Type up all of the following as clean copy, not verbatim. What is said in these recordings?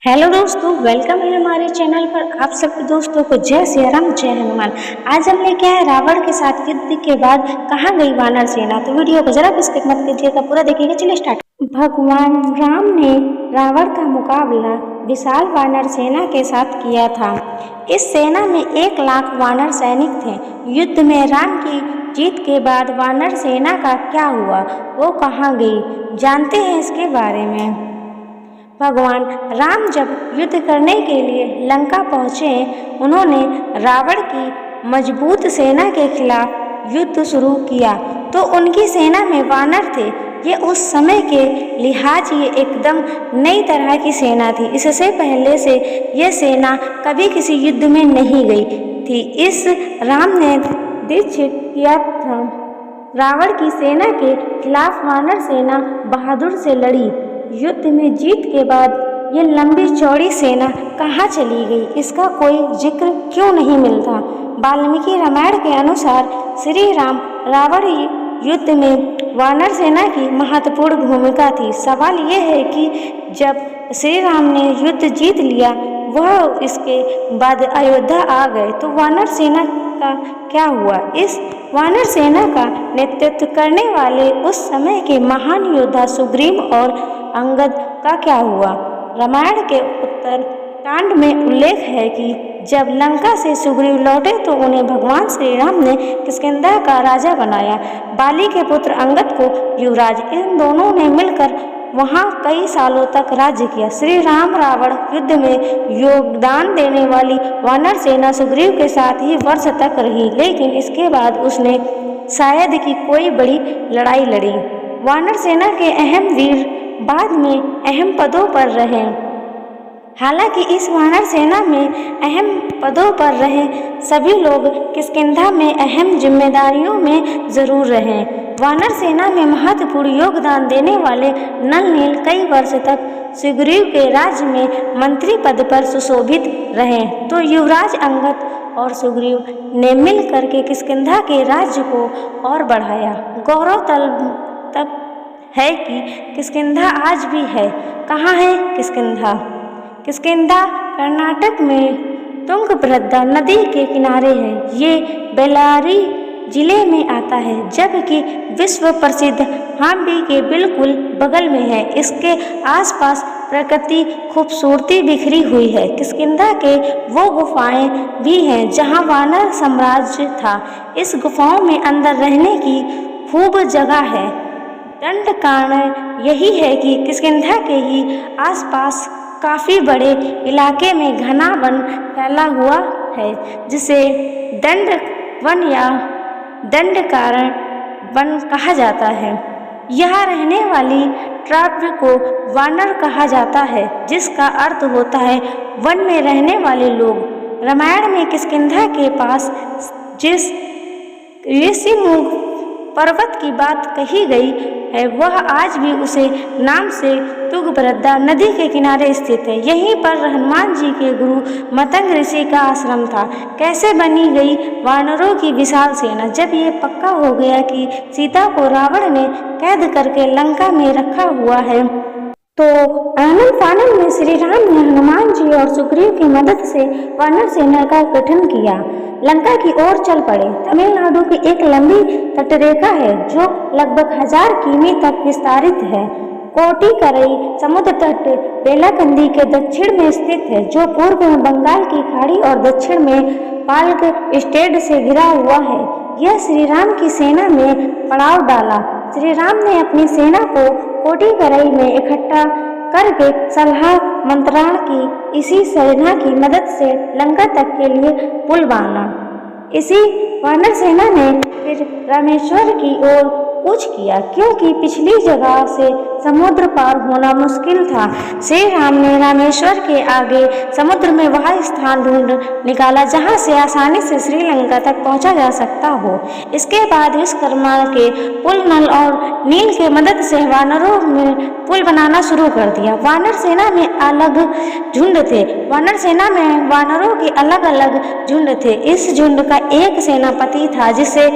Hello दोस्तों, welcome है हमारे चैनल पर। आप सभी दोस्तों को जय श्री राम, जय हनुमान। आज हम लेके आए रावण के साथ युद्ध के बाद कहाँ गई वानर सेना। तो वीडियो को जरा भी स्किप मत कीजिएगा, पूरा देखिएगा। चलिए स्टार्ट। भगवान राम ने रावण का मुकाबला विशाल वानर सेना के साथ किया था। इस सेना में 1 लाख वानर सैनिक थे। युद्ध में राम की जीत के बाद वानर सेना का क्या हुआ, वो कहाँ गई, जानते हैं इसके बारे में। भगवान राम जब युद्ध करने के लिए लंका पहुँचे, उन्होंने रावण की मजबूत सेना के खिलाफ युद्ध शुरू किया। तो उनकी सेना में वानर थे। ये उस समय के लिहाज ये एकदम नई तरह की सेना थी। इससे पहले से ये सेना कभी किसी युद्ध में नहीं गई थी। इस राम ने दृढ़ किया था। रावण की सेना के खिलाफ वानर सेना बहादुर से लड़ी। युद्ध में जीत के बाद ये लंबी चौड़ी सेना कहाँ चली गई, इसका कोई जिक्र क्यों नहीं मिलता। वाल्मीकि रामायण के अनुसार श्री राम रावण युद्ध में वानर सेना की महत्वपूर्ण भूमिका थी। सवाल ये है कि जब श्री राम ने युद्ध जीत लिया, वह इसके बाद अयोध्या आ गए, तो वानर सेना का क्या हुआ। इस वानर सेना का नेतृत्व करने वाले उस समय के महान योद्धा सुग्रीव और अंगद का क्या हुआ। रामायण के उत्तर कांड में उल्लेख है कि जब लंका से सुग्रीव लौटे तो उन्हें भगवान श्री राम ने किष्किंधा का राजा बनाया। बाली के पुत्र अंगद को युवराज। इन दोनों ने मिलकर वहां कई सालों तक राज्य किया। श्री राम रावण युद्ध में योगदान देने वाली वानर सेना सुग्रीव के साथ ही वर्ष तक रही, लेकिन इसके बाद उसने शायद की कोई बड़ी लड़ाई लड़ी। वानर सेना के अहम वीर बाद में अहम पदों पर रहे। हालांकि इस वानर सेना में अहम पदों पर रहे सभी लोग किष्किंधा में अहम जिम्मेदारियों में जरूर रहे। वानर सेना में महत्वपूर्ण योगदान देने वाले नल नील कई वर्ष तक सुग्रीव के राज्य में मंत्री पद पर सुशोभित रहे। तो युवराज अंगद और सुग्रीव ने मिल करके किष्किंधा के राज्य को और बढ़ाया। गौरव तब है कि किष्किंधा आज भी है। कहाँ है किष्किंधा? किष्किंधा कर्नाटक में तुंगभद्रा नदी के किनारे है। ये बेल्लारी जिले में आता है, जबकि विश्व प्रसिद्ध हम्पी के बिल्कुल बगल में है। इसके आसपास प्रकृति खूबसूरती बिखरी हुई है। किष्किंधा के वो गुफाएं भी हैं जहां वानर साम्राज्य था। इस गुफाओं में अंदर रहने की खूब जगह है। दंड कारण यही है कि किष्किंधा के ही आसपास काफ़ी बड़े इलाके में घना वन फैला हुआ है, जिसे दंड वन या दंड कारण वन कहा जाता है। यहाँ रहने वाली ट्राइब को वानर कहा जाता है, जिसका अर्थ होता है वन में रहने वाले लोग। रामायण में किष्किंधा के पास जिस ऋषिमुख पर्वत की बात कही गई है, वह आज भी उसे नाम से तुंगभद्रा नदी के किनारे स्थित है। यहीं पर हनुमान जी के गुरु मतंग ऋषि का आश्रम था। कैसे बनी गई वानरों की विशाल सेना? जब ये पक्का हो गया कि सीता को रावण ने कैद करके लंका में रखा हुआ है, तो आनंद फानंद में श्री राम ने हनुमान जी और सुग्रीव की मदद से वानर सेना का गठन किया। लंका की ओर चल पड़े। तमिलनाडु की एक लंबी तटरेखा है जो लगभग 1000 किमी तक विस्तारित है। कोटिकरई समुद्र तट बेलाकंदी के दक्षिण में स्थित है, जो पूर्व में बंगाल की खाड़ी और दक्षिण में पाल्क स्टेट से घिरा हुआ है। यह श्री राम की सेना में पड़ाव डाला। श्री राम ने अपनी सेना को कोटिकरई में इकट्ठा करके सलाह मंत्रणा की। इसी सेना की मदद से लंका तक के लिए पुल बांधा। इसी वानर सेना ने फिर रामेश्वर की ओर कूच किया, क्योंकि पिछली जगह से समुद्र पार होना मुश्किल था। श्री राम ने रामेश्वर के आगे समुद्र में वह स्थान ढूंढ निकाला जहां से आसानी से श्रीलंका तक पहुंचा जा सकता हो। इसके बाद विश्वकर्मा के पुल नल और नील के मदद से वानरों में पुल बनाना शुरू कर दिया। वानर सेना में अलग झुंड थे। वानर सेना में वानरों के अलग अलग झुंड थे। इस झुंड का एक सेनापति था, जिसे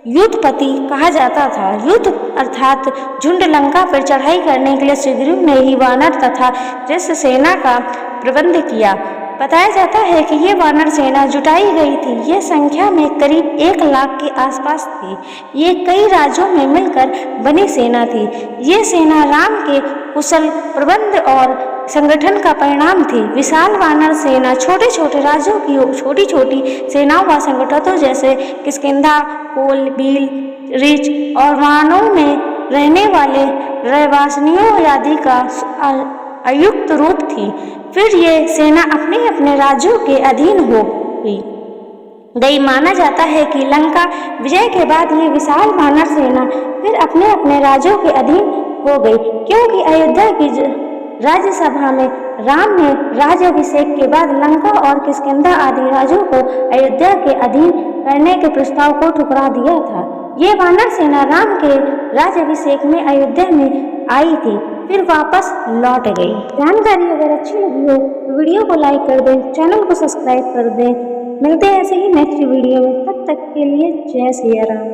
युद्धपति कहा जाता था। युद्ध अर्थात झुंड लंका पर चढ़ाई करने के लिए सुग्रीव ने ही वानर तथा ऋष सेना का प्रबंध किया। बताया जाता है कि ये वानर सेना जुटाई गई थी। ये संख्या में करीब 1 लाख के आसपास थी। ये कई राज्यों में मिलकर बनी सेना थी। ये सेना राम के कुशल प्रबंध और संगठन का परिणाम थी। विशाल वानर सेना छोटे छोटे राज्यों की छोटी छोटी सेनाओं व संगठनों जैसे किष्किंधा, कोल, बील, ऋच और वानों में रहने वाले रहवासियों आदि का अयुक्त रूप थी। फिर ये सेना अपने अपने राज्यों के अधीन हो गई। माना जाता है कि लंका विजय के बाद ये विशाल वानर सेना फिर अपने अपने राज्यों के अधीन हो गई, क्योंकि अयोध्या की राज्यसभा में राम ने राज्याभिषेक के बाद लंका और किष्किंधा आदि राज्यों को अयोध्या के अधीन करने के प्रस्ताव को ठुकरा दिया था। ये वानर सेना राम के राज्याभिषेक में अयोध्या में आई थी, फिर वापस लौट गई। जानकारी अगर अच्छी लगी हो तो वीडियो को लाइक कर दें, चैनल को सब्सक्राइब कर दें। मिलते हैं ऐसे ही नेक्स्ट वीडियो में, तब तक के लिए जय सिया राम।